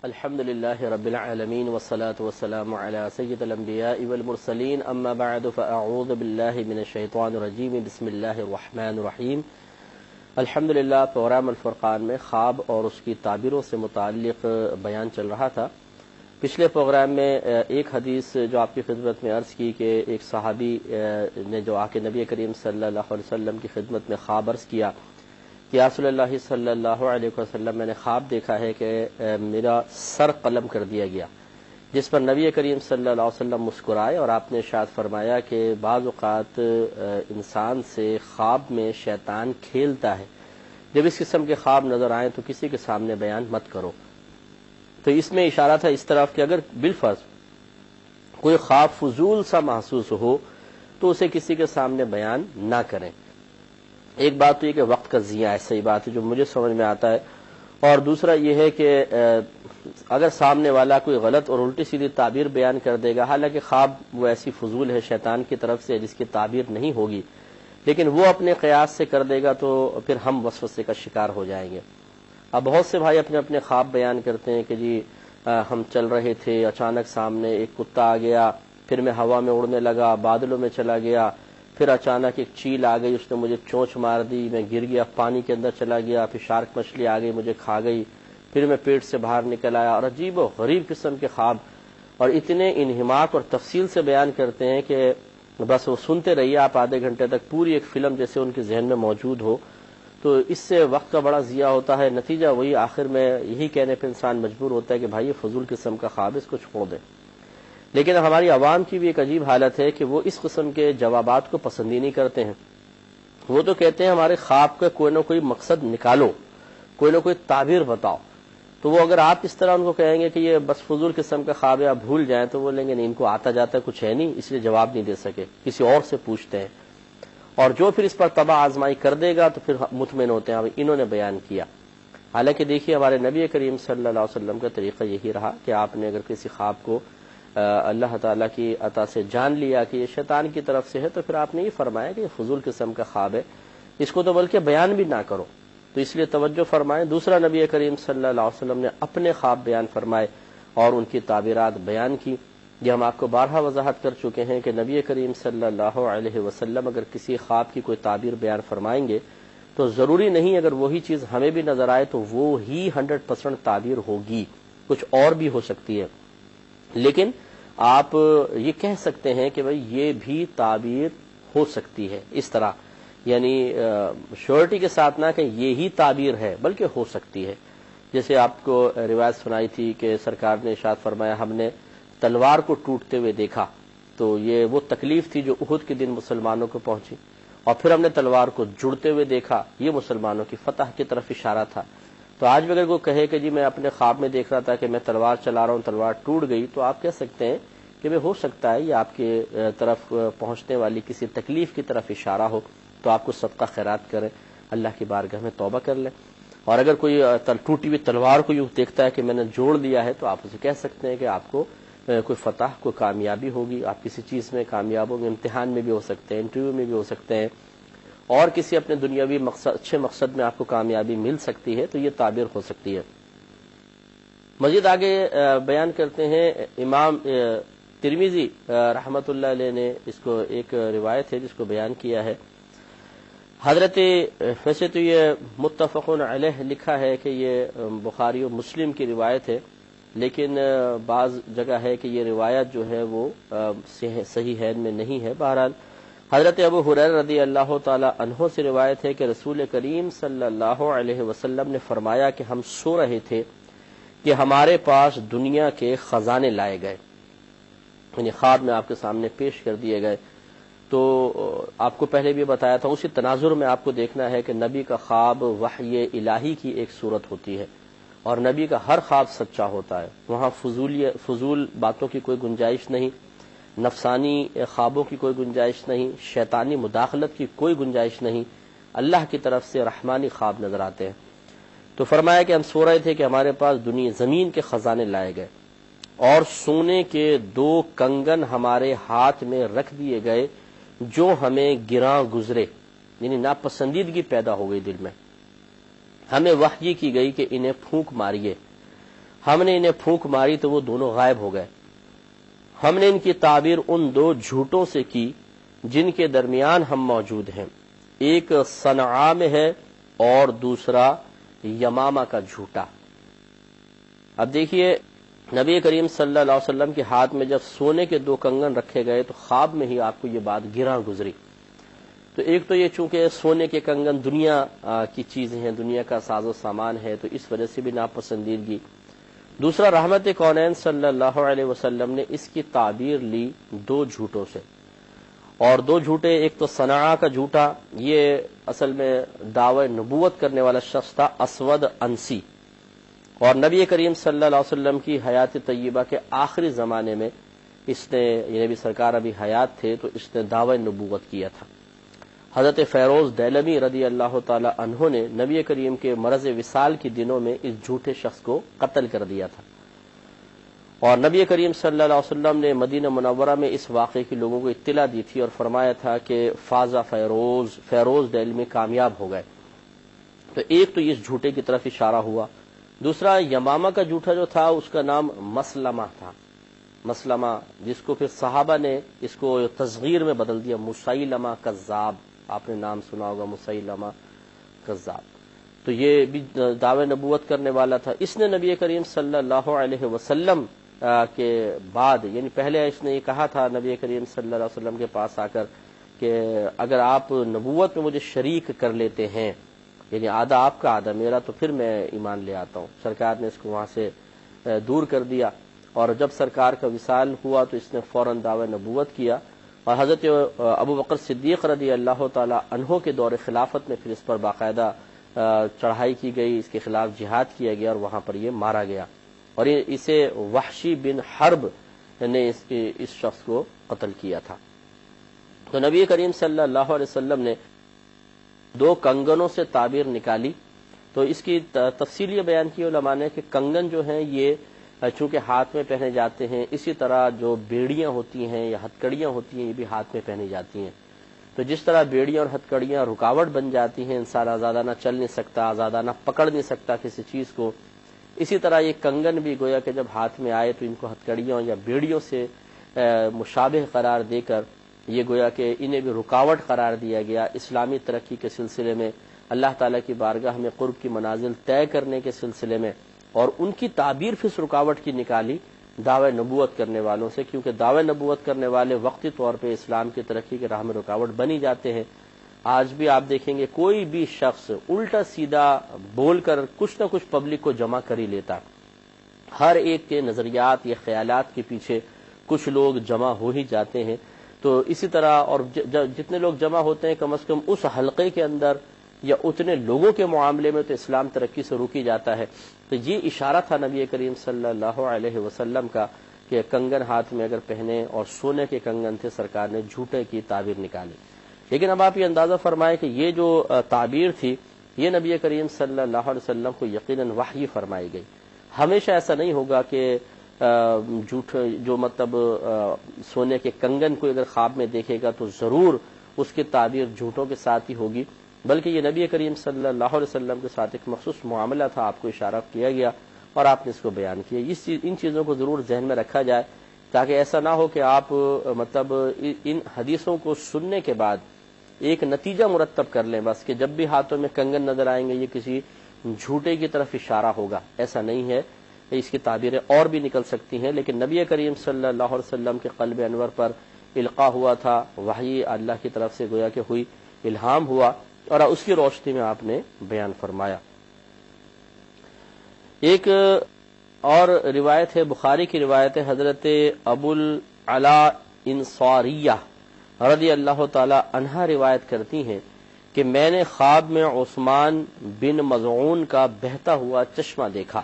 الحمد لله رب العالمين والصلاة والسلام على سيد الأنبياء والمرسلين أما بعد فأعوذ بالله من الشيطان الرجيم بسم الله الرحمن الرحيم الحمدللہ پروگرام الفرقان میں خواب اور اس کی تعبیروں سے متعلق بیان چل رہا تھا۔ پچھلے پروگرام میں ایک حدیث جو آپ کی خدمت میں عرض کی کہ ایک صحابی نے جو آ کے نبی کریم صلی اللہ علیہ وسلم کی خدمت میں خواب عرض کیا کہ یا رسول اللہ صلی اللہ علیہ وسلم میں نے خواب دیکھا ہے کہ میرا سر قلم کر دیا گیا، جس پر نبی کریم صلی اللہ علیہ وسلم مسکرائے اور آپ نے ارشاد فرمایا کہ بعض اوقات انسان سے خواب میں شیطان کھیلتا ہے، جب اس قسم کے خواب نظر آئیں تو کسی کے سامنے بیان مت کرو۔ تو اس میں اشارہ تھا اس طرف کہ اگر بالفرض کوئی خواب فضول سا محسوس ہو تو اسے کسی کے سامنے بیان نہ کریں۔ ایک بات تو یہ کہ وقت کا ضیاع ہے، صحیح بات ہے جو مجھے سمجھ میں آتا ہے، اور دوسرا یہ ہے کہ اگر سامنے والا کوئی غلط اور الٹی سیدھی تعبیر بیان کر دے گا، حالانکہ خواب وہ ایسی فضول ہے شیطان کی طرف سے جس کی تعبیر نہیں ہوگی، لیکن وہ اپنے قیاس سے کر دے گا تو پھر ہم وسوسے کا شکار ہو جائیں گے۔ اب بہت سے بھائی اپنے اپنے خواب بیان کرتے ہیں کہ جی ہم چل رہے تھے، اچانک سامنے ایک کتا آ گیا، پھر میں ہوا میں اڑنے لگا، بادلوں میں چلا گیا، پھر اچانک ایک چیل آ گئی، اس نے مجھے چونچ مار دی، میں گر گیا، پانی کے اندر چلا گیا، پھر شارک مچھلی آ گئی مجھے کھا گئی، پھر میں پیٹ سے باہر نکل آیا، اور عجیب و غریب قسم کے خواب، اور اتنے انہماک اور تفصیل سے بیان کرتے ہیں کہ بس وہ سنتے رہیے آپ آدھے گھنٹے تک، پوری ایک فلم جیسے ان کے ذہن میں موجود ہو۔ تو اس سے وقت کا بڑا ضیاع ہوتا ہے، نتیجہ وہی آخر میں یہی کہنے پہ انسان مجبور ہوتا ہے کہ بھائی یہ فضول قسم کا خواب اس کو چھوڑ دیں۔ لیکن ہماری عوام کی بھی ایک عجیب حالت ہے کہ وہ اس قسم کے جوابات کو پسند ہی نہیں کرتے ہیں۔ وہ تو کہتے ہیں ہمارے خواب کا کوئی نہ کوئی مقصد نکالو، کوئی نہ کوئی تعبیر بتاؤ، تو وہ اگر آپ اس طرح ان کو کہیں گے کہ یہ بس فضول قسم کا خواب ہے آپ بھول جائیں تو وہ لیں گے نہیں، ان کو آتا جاتا کچھ ہے نہیں اس لیے جواب نہیں دے سکے، کسی اور سے پوچھتے ہیں، اور جو پھر اس پر تباہ آزمائی کر دے گا تو پھر مطمئن ہوتے ہیں انہوں نے بیان کیا۔ حالانکہ دیکھیے ہمارے نبی کریم صلی اللہ علیہ وسلم کا طریقہ یہی رہا کہ آپ نے اگر کسی خواب کو اللہ تعالیٰ کی عطا سے جان لیا کہ یہ شیطان کی طرف سے ہے تو پھر آپ نے یہ فرمایا کہ یہ فضول قسم کا خواب ہے، اس کو تو بلکہ بیان بھی نہ کرو، تو اس لیے توجہ فرمائیں۔ دوسرا نبی کریم صلی اللہ علیہ وسلم نے اپنے خواب بیان فرمائے اور ان کی تعبیرات بیان کی۔ یہ ہم آپ کو بارہا وضاحت کر چکے ہیں کہ نبی کریم صلی اللہ علیہ وسلم اگر کسی خواب کی کوئی تعبیر بیان فرمائیں گے تو ضروری نہیں اگر وہی چیز ہمیں بھی نظر آئے تو وہ ہی 100% تعبیر ہوگی، کچھ اور بھی ہو سکتی ہے، لیکن آپ یہ کہہ سکتے ہیں کہ بھئی یہ بھی تعبیر ہو سکتی ہے، اس طرح یعنی شیورٹی کے ساتھ نہ کہ یہی تعبیر ہے بلکہ ہو سکتی ہے۔ جیسے آپ کو روایت سنائی تھی کہ سرکار نے ارشاد فرمایا ہم نے تلوار کو ٹوٹتے ہوئے دیکھا، تو یہ وہ تکلیف تھی جو احد کے دن مسلمانوں کو پہنچی، اور پھر ہم نے تلوار کو جڑتے ہوئے دیکھا، یہ مسلمانوں کی فتح کی طرف اشارہ تھا۔ تو آج بھی اگر کوئی کہے کہ جی میں اپنے خواب میں دیکھ رہا تھا کہ میں تلوار چلا رہا ہوں تلوار ٹوٹ گئی، تو آپ کہہ سکتے ہیں کہ ہو سکتا ہے یہ آپ کی طرف پہنچنے والی کسی تکلیف کی طرف اشارہ ہو، تو آپ کو صدقہ خیرات کریں، اللہ کی بارگاہ میں توبہ کر لیں۔ اور اگر کوئی ٹوٹی ہوئی تلوار کو یوں دیکھتا ہے کہ میں نے جوڑ دیا ہے تو آپ اسے کہہ سکتے ہیں کہ آپ کو کوئی فتح کوئی کامیابی ہوگی، آپ کسی چیز میں کامیاب ہوں گے، امتحان میں بھی ہو سکتے ہیں، انٹرویو میں بھی ہو سکتے ہیں، اور کسی اپنے دنیاوی مقصد اچھے مقصد میں آپ کو کامیابی مل سکتی ہے، تو یہ تعبیر ہو سکتی ہے۔ مزید آگے بیان کرتے ہیں امام ترمذی رحمۃ اللہ علیہ نے اس کو ایک روایت ہے جس کو بیان کیا ہے، حضرت ویسے تو یہ متفقن علیہ لکھا ہے کہ یہ بخاری و مسلم کی روایت ہے، لیکن بعض جگہ ہے کہ یہ روایت جو ہے وہ صحیحین میں نہیں ہے۔ بہرحال حضرت ابو ہریرہ رضی اللہ تعالی عنہ سے روایت ہے کہ رسول کریم صلی اللہ علیہ وسلم نے فرمایا کہ ہم سو رہے تھے کہ ہمارے پاس دنیا کے خزانے لائے گئے، یعنی خواب میں آپ کے سامنے پیش کر دیے گئے۔ تو آپ کو پہلے بھی بتایا تھا، اسی تناظر میں آپ کو دیکھنا ہے کہ نبی کا خواب وحی الہی کی ایک صورت ہوتی ہے، اور نبی کا ہر خواب سچا ہوتا ہے، وہاں فضول باتوں کی کوئی گنجائش نہیں، نفسانی خوابوں کی کوئی گنجائش نہیں، شیطانی مداخلت کی کوئی گنجائش نہیں، اللہ کی طرف سے رحمانی خواب نظر آتے ہیں۔ تو فرمایا کہ ہم سو رہے تھے کہ ہمارے پاس زمین کے خزانے لائے گئے، اور سونے کے 2 کنگن ہمارے ہاتھ میں رکھ دیے گئے جو ہمیں گراں گزرے، یعنی ناپسندیدگی پیدا ہو گئی دل میں، ہمیں وحی کی گئی کہ انہیں پھونک ماریے، ہم نے انہیں پھونک ماری تو وہ دونوں غائب ہو گئے۔ ہم نے ان کی تعبیر ان دو جھوٹوں سے کی جن کے درمیان ہم موجود ہیں، ایک صنعاء میں ہے اور دوسرا یمامہ کا جھوٹا۔ اب دیکھیے نبی کریم صلی اللہ علیہ وسلم کے ہاتھ میں جب سونے کے دو کنگن رکھے گئے تو خواب میں ہی آپ کو یہ بات گراں گزری۔ تو ایک تو یہ چونکہ سونے کے کنگن دنیا کی چیزیں ہیں، دنیا کا ساز و سامان ہے، تو اس وجہ سے بھی ناپسندیدگی۔ دوسرا رحمت کونین صلی اللہ علیہ وسلم نے اس کی تعبیر لی دو جھوٹوں سے، اور دو جھوٹے، ایک تو صنعاء کا جھوٹا، یہ اصل میں دعوی نبوت کرنے والا شخص تھا اسود انسی، اور نبی کریم صلی اللہ علیہ وسلم کی حیات طیبہ کے آخری زمانے میں اس نے، یہ نبی سرکار ابھی حیات تھے تو اس نے دعوی نبوت کیا تھا۔ حضرت فیروز دہلوی رضی اللہ تعالی عنہ نے نبی کریم کے مرض وصال کے دنوں میں اس جھوٹے شخص کو قتل کر دیا تھا، اور نبی کریم صلی اللہ علیہ وسلم نے مدینہ منورہ میں اس واقعے کی لوگوں کو اطلاع دی تھی اور فرمایا تھا کہ فازہ فیروز دہلوی کامیاب ہو گئے۔ تو ایک تو اس جھوٹے کی طرف اشارہ ہوا۔ دوسرا یمامہ کا جھوٹا جو تھا اس کا نام مسلمہ تھا، مسلمہ، جس کو پھر صحابہ نے اس کو تصغیر میں بدل دیا مسیلمہ کذاب، آپ نے نام سنا ہوگا مسیلمہ کذاب۔ تو یہ بھی دعوی نبوت کرنے والا تھا۔ اس نے نبی کریم صلی اللہ علیہ وسلم کے بعد، یعنی پہلے اس نے یہ کہا تھا نبی کریم صلی اللہ علیہ وسلم کے پاس آ کر کہ اگر آپ نبوت میں مجھے شریک کر لیتے ہیں، یعنی آدھا آپ کا آدھا میرا، تو پھر میں ایمان لے آتا ہوں۔ سرکار نے اس کو وہاں سے دور کر دیا، اور جب سرکار کا وصال ہوا تو اس نے فوراً دعوی نبوت کیا، اور حضرت ابو بکر صدیق رضی اللہ تعالی عنہ کے دور خلافت میں پھر اس پر باقاعدہ چڑھائی کی گئی، اس کے خلاف جہاد کیا گیا اور وہاں پر یہ مارا گیا، اور اسے وحشی بن حرب نے اس شخص کو قتل کیا تھا۔ تو نبی کریم صلی اللہ علیہ وسلم نے دو کنگنوں سے تعبیر نکالی، تو اس کی تفصیل یہ بیان کی علماء نے کہ کنگن جو ہیں یہ چونکہ ہاتھ میں پہنے جاتے ہیں، اسی طرح جو بیڑیاں ہوتی ہیں یا ہتکڑیاں ہوتی ہیں یہ بھی ہاتھ میں پہنی جاتی ہیں۔ تو جس طرح بیڑیاں اور ہتکڑیاں رکاوٹ بن جاتی ہیں، انسان آزادانہ چل نہیں سکتا، آزادانہ پکڑ نہیں سکتا کسی چیز کو، اسی طرح یہ کنگن بھی گویا کہ جب ہاتھ میں آئے تو ان کو ہتکڑیوں یا بیڑیوں سے مشابہ قرار دے کر یہ گویا کہ انہیں بھی رکاوٹ قرار دیا گیا اسلامی ترقی کے سلسلے میں، اللہ تعالیٰ کی بارگاہ میں قرب کی منازل طے کرنے کے سلسلے میں، اور ان کی تعبیر پھر اس رکاوٹ کی نکالی دعوی نبوت کرنے والوں سے، کیونکہ دعوی نبوت کرنے والے وقتی طور پہ اسلام کی ترقی کے راہ میں رکاوٹ بنی جاتے ہیں۔ آج بھی آپ دیکھیں گے کوئی بھی شخص الٹا سیدھا بول کر کچھ نہ کچھ پبلک کو جمع کر ہی لیتا، ہر ایک کے نظریات یا خیالات کے پیچھے کچھ لوگ جمع ہو ہی جاتے ہیں۔ تو اسی طرح اور جتنے لوگ جمع ہوتے ہیں کم از کم اس حلقے کے اندر یا اتنے لوگوں کے معاملے میں تو اسلام ترقی سے رکی جاتا ہے۔ تو یہ اشارہ تھا نبی کریم صلی اللہ علیہ وسلم کا کہ کنگن ہاتھ میں اگر پہنے، اور سونے کے کنگن تھے، سرکار نے جھوٹے کی تعبیر نکالی۔ لیکن اب آپ یہ اندازہ فرمائیں کہ یہ جو تعبیر تھی یہ نبی کریم صلی اللہ علیہ وسلم کو یقیناً وحی فرمائی گئی۔ ہمیشہ ایسا نہیں ہوگا کہ جھوٹ جو مطلب سونے کے کنگن کو اگر خواب میں دیکھے گا تو ضرور اس کی تعبیر جھوٹوں کے ساتھ ہی ہوگی، بلکہ یہ نبی کریم صلی اللہ علیہ وسلم کے ساتھ ایک مخصوص معاملہ تھا، آپ کو اشارہ کیا گیا اور آپ نے اس کو بیان کیا۔ ان چیزوں کو ضرور ذہن میں رکھا جائے تاکہ ایسا نہ ہو کہ آپ مطلب ان حدیثوں کو سننے کے بعد ایک نتیجہ مرتب کر لیں بس کہ جب بھی ہاتھوں میں کنگن نظر آئیں گے یہ کسی جھوٹے کی طرف اشارہ ہوگا، ایسا نہیں ہے۔ اس کی تعبیریں اور بھی نکل سکتی ہیں، لیکن نبی کریم صلی اللہ علیہ وسلم کے قلب انور پر القاء ہوا تھا، وحی اللہ کی طرف سے گویا کہ ہوئی، الہام ہوا، اور اس کی روشنی میں آپ نے بیان فرمایا۔ ایک اور روایت ہے، بخاری کی روایت ہے، حضرت ابو العلا انصاریہ رضی اللہ تعالی عنہا روایت کرتی ہیں کہ میں نے خواب میں عثمان بن مظعون کا بہتا ہوا چشمہ دیکھا۔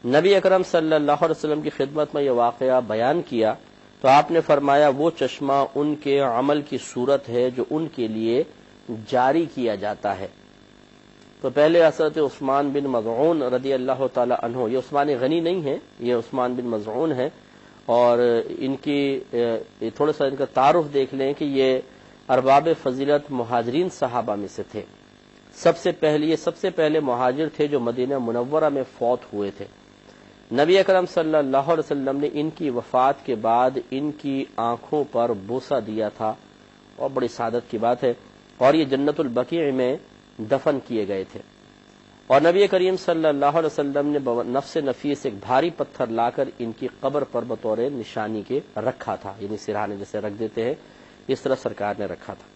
نبی اکرم صلی اللہ علیہ وسلم کی خدمت میں یہ واقعہ بیان کیا تو آپ نے فرمایا وہ چشمہ ان کے عمل کی صورت ہے جو ان کے لیے جاری کیا جاتا ہے۔ تو پہلے حضرت عثمان بن مظعون رضی اللہ تعالی عنہ، یہ عثمان غنی نہیں ہے، یہ عثمان بن مظعون ہے، اور ان کی تھوڑا سا ان کا تعارف دیکھ لیں کہ یہ ارباب فضیلت مہاجرین صحابہ میں سے تھے۔ سب سے پہلے مہاجر تھے جو مدینہ منورہ میں فوت ہوئے تھے۔ نبی اکرم صلی اللہ علیہ وسلم نے ان کی وفات کے بعد ان کی آنکھوں پر بوسہ دیا تھا، اور بڑی سعادت کی بات ہے، اور یہ جنت البقیع میں دفن کیے گئے تھے۔ اور نبی کریم صلی اللہ علیہ وسلم نے نفس نفیس ایک بھاری پتھر لا کر ان کی قبر پر بطور نشانی کے رکھا تھا، یعنی سرہانے جیسے رکھ دیتے ہیں اس طرح سرکار نے رکھا تھا۔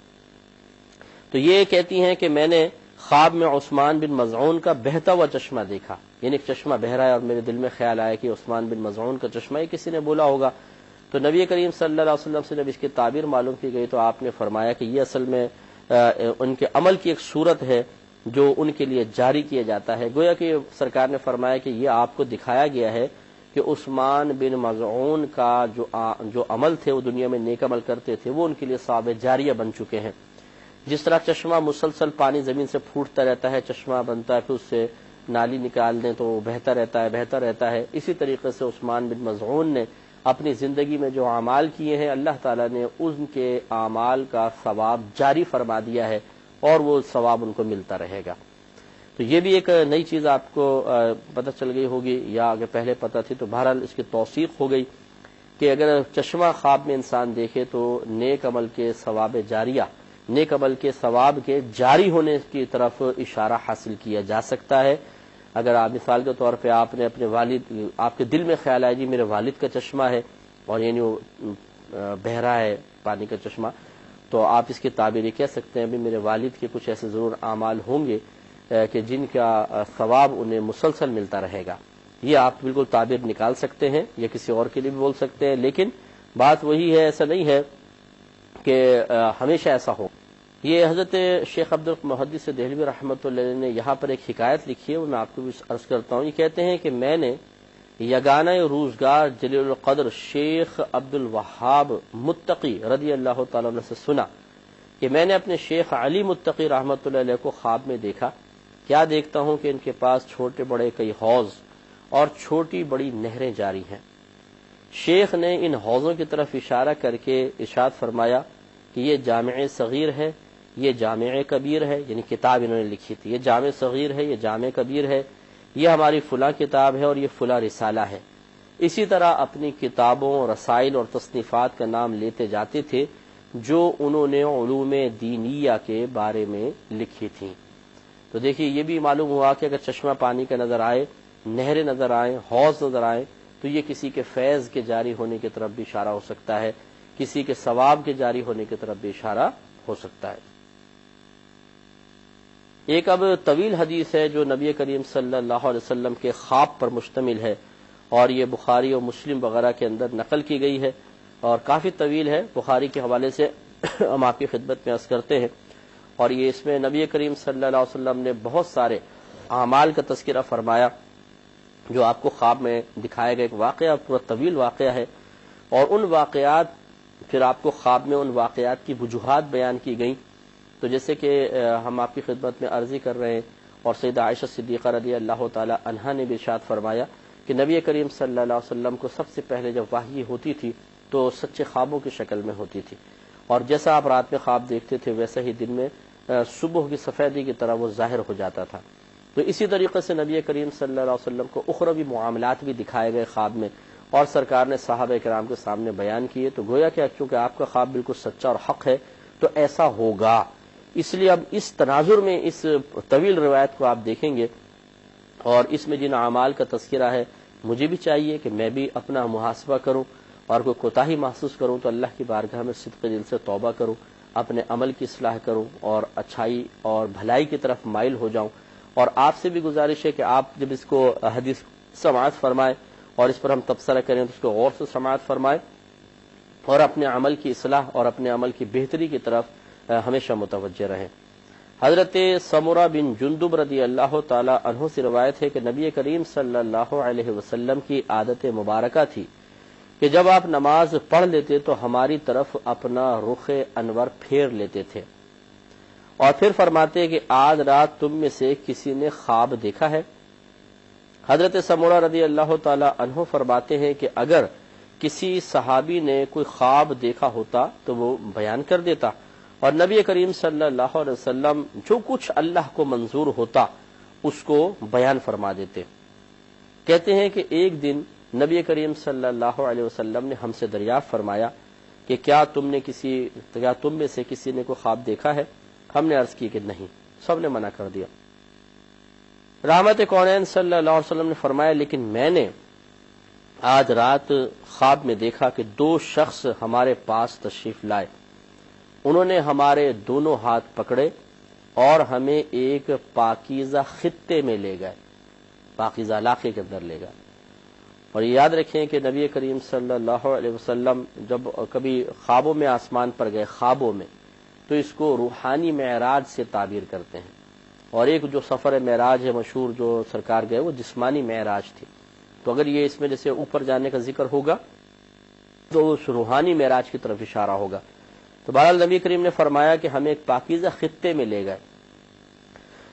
تو یہ کہتی ہیں کہ میں نے خواب میں عثمان بن مظعون کا بہتا ہوا چشمہ دیکھا، یعنی ایک چشمہ بہہ رہا ہے، اور میرے دل میں خیال آیا کہ عثمان بن مظعون کا چشمہ ہی کسی نے بولا ہوگا۔ تو نبی کریم صلی اللہ علیہ وسلم سے جب اس کی تعبیر معلوم کی گئی تو آپ نے فرمایا کہ یہ اصل میں ان کے عمل کی ایک صورت ہے جو ان کے لیے جاری کیا جاتا ہے۔ گویا کہ سرکار نے فرمایا کہ یہ آپ کو دکھایا گیا ہے کہ عثمان بن مظعون کا جو عمل تھے، وہ دنیا میں نیک عمل کرتے تھے، وہ ان کے لیے ثواب جاریہ بن چکے ہیں۔ جس طرح چشمہ مسلسل پانی زمین سے پھوٹتا رہتا ہے، چشمہ بنتا ہے، پھر اس سے نالی نکال دیں تو وہ بہتا رہتا ہے، اسی طریقے سے عثمان بن مظعون نے اپنی زندگی میں جو اعمال کیے ہیں، اللہ تعالیٰ نے ان کے اعمال کا ثواب جاری فرما دیا ہے، اور وہ ثواب ان کو ملتا رہے گا۔ تو یہ بھی ایک نئی چیز آپ کو پتہ چل گئی ہوگی، یا اگر پہلے پتہ تھی تو بہرحال اس کی توثیق ہو گئی کہ اگر چشمہ خواب میں انسان دیکھے تو نیک عمل کے ثواب جاریہ، نیک عمل کے ثواب کے جاری ہونے کی طرف اشارہ حاصل کیا جا سکتا ہے۔ اگر آپ مثال کے طور پہ آپ نے اپنے والد، آپ کے دل میں خیال آئے جی میرے والد کا چشمہ ہے، اور یعنی وہ بہہ رہا ہے پانی کا چشمہ، تو آپ اس کی تعبیر کہہ سکتے ہیں بھی میرے والد کے کچھ ایسے ضرور اعمال ہوں گے کہ جن کا ثواب انہیں مسلسل ملتا رہے گا۔ یہ آپ بالکل تعبیر نکال سکتے ہیں، یا کسی اور کے لیے بھی بول سکتے ہیں، لیکن بات وہی ہے، ایسا نہیں ہے کہ ہمیشہ ایسا ہو۔ یہ حضرت شیخ عبد المحدث دہلوی رحمۃ اللہ علیہ نے یہاں پر ایک حکایت لکھی ہے، وہ میں آپ کو بھی عرض کرتا ہوں۔ یہ کہتے ہیں کہ میں نے یگانہ روزگار جلیل القدر شیخ عبد الوہاب متقی رضی اللہ تعالیٰ عنہ سے سنا کہ میں نے اپنے شیخ علی متقی رحمۃ اللہ علیہ کو خواب میں دیکھا۔ کیا دیکھتا ہوں کہ ان کے پاس چھوٹے بڑے کئی حوض اور چھوٹی بڑی نہریں جاری ہیں۔ شیخ نے ان حوضوں کی طرف اشارہ کر کے ارشاد فرمایا کہ یہ جامع صغیر ہے، یہ جامع کبیر ہے، یعنی کتاب انہوں نے لکھی تھی، یہ جامع صغیر ہے، یہ جامع کبیر ہے، یہ ہماری فلاں کتاب ہے، اور یہ فلاں رسالہ ہے۔ اسی طرح اپنی کتابوں، رسائل اور تصنیفات کا نام لیتے جاتے تھے جو انہوں نے علوم دینیہ کے بارے میں لکھی تھیں۔ تو دیکھیے یہ بھی معلوم ہوا کہ اگر چشمہ پانی کا نظر آئے، نہریں نظر آئیں، حوض نظر آئیں، تو یہ کسی کے فیض کے جاری ہونے کی طرف بھی اشارہ ہو سکتا ہے، کسی کے ثواب کے جاری ہونے کی طرف بھی اشارہ ہو سکتا ہے۔ ایک اب طویل حدیث ہے جو نبی کریم صلی اللہ علیہ وسلم کے خواب پر مشتمل ہے، اور یہ بخاری اور مسلم وغیرہ کے اندر نقل کی گئی ہے، اور کافی طویل ہے۔ بخاری کے حوالے سے ہم آپ کی خدمت میں عرض کرتے ہیں، اور یہ اس میں نبی کریم صلی اللہ علیہ وسلم نے بہت سارے اعمال کا تذکرہ فرمایا جو آپ کو خواب میں دکھایا گیا۔ ایک واقعہ، پورا طویل واقعہ ہے، اور ان واقعات پھر آپ کو خواب میں ان واقعات کی وجوہات بیان کی گئیں۔ تو جیسے کہ ہم آپ کی خدمت میں عرضی کر رہے ہیں، اور سیدہ عائشہ صدیقہ رضی اللہ تعالی عنہا نے بھی ارشاد فرمایا کہ نبی کریم صلی اللہ علیہ وسلم کو سب سے پہلے جب وحی ہوتی تھی تو سچے خوابوں کی شکل میں ہوتی تھی، اور جیسا آپ رات میں خواب دیکھتے تھے ویسا ہی دن میں صبح کی سفیدی کی طرح وہ ظاہر ہو جاتا تھا۔ تو اسی طریقے سے نبی کریم صلی اللہ علیہ وسلم کو اخروی معاملات بھی دکھائے گئے خواب میں، اور سرکار نے صحابہ کرام کے سامنے بیان کیے۔ تو گویا کہ چونکہ آپ کا خواب بالکل سچا اور حق ہے تو ایسا ہوگا، اس لیے اب اس تناظر میں اس طویل روایت کو آپ دیکھیں گے، اور اس میں جن اعمال کا تذکرہ ہے، مجھے بھی چاہیے کہ میں بھی اپنا محاسبہ کروں، اور کوئی کوتاہی محسوس کروں تو اللہ کی بارگاہ میں صدق دل سے توبہ کروں، اپنے عمل کی اصلاح کروں، اور اچھائی اور بھلائی کی طرف مائل ہو جاؤں۔ اور آپ سے بھی گزارش ہے کہ آپ جب اس کو حدیث سماعت فرمائیں اور اس پر ہم تبصرہ کریں تو اس کو غور سے سماعت فرمائیں، اور اپنے عمل کی اصلاح اور اپنے عمل کی بہتری کی طرف ہمیشہ متوجہ رہیں۔ حضرت سمرہ بن جندب رضی اللہ تعالی عنہ سے روایت ہے کہ نبی کریم صلی اللہ علیہ وسلم کی عادت مبارکہ تھی کہ جب آپ نماز پڑھ لیتے تو ہماری طرف اپنا رخ انور پھیر لیتے تھے، اور پھر فرماتے کہ آج رات تم میں سے کسی نے خواب دیکھا ہے؟ حضرت سمرہ رضی اللہ تعالی عنہ فرماتے ہیں کہ اگر کسی صحابی نے کوئی خواب دیکھا ہوتا تو وہ بیان کر دیتا، اور نبی کریم صلی اللہ علیہ وسلم جو کچھ اللہ کو منظور ہوتا اس کو بیان فرما دیتے۔ کہتے ہیں کہ ایک دن نبی کریم صلی اللہ علیہ وسلم نے ہم سے دریافت فرمایا کہ کیا تم میں سے کسی نے کوئی خواب دیکھا ہے؟ ہم نے عرض کی کہ نہیں، سب نے منع کر دیا۔ رحمت کونین صلی اللہ علیہ وسلم نے فرمایا لیکن میں نے آج رات خواب میں دیکھا کہ دو شخص ہمارے پاس تشریف لائے، انہوں نے ہمارے دونوں ہاتھ پکڑے اور ہمیں ایک پاکیزہ خطے میں لے گئے، پاکیزہ علاقے کے اندر لے گئے۔ اور یہ یاد رکھیں کہ نبی کریم صلی اللہ علیہ وسلم جب کبھی خوابوں میں آسمان پر گئے، خوابوں میں، تو اس کو روحانی معراج سے تعبیر کرتے ہیں، اور ایک جو سفر معراج ہے مشہور جو سرکار گئے وہ جسمانی معراج تھی، تو اگر یہ اس میں جیسے اوپر جانے کا ذکر ہوگا تو اس روحانی معراج کی طرف اشارہ ہوگا۔ تو بہرحال نبی کریم نے فرمایا کہ ہمیں ایک پاکیزہ خطے میں لے گئے،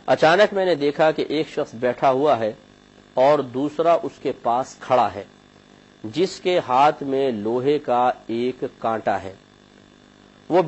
اچانک میں نے دیکھا کہ ایک شخص بیٹھا ہوا ہے اور دوسرا اس کے پاس کھڑا ہے جس کے ہاتھ میں لوہے کا ایک کانٹا ہے، وہ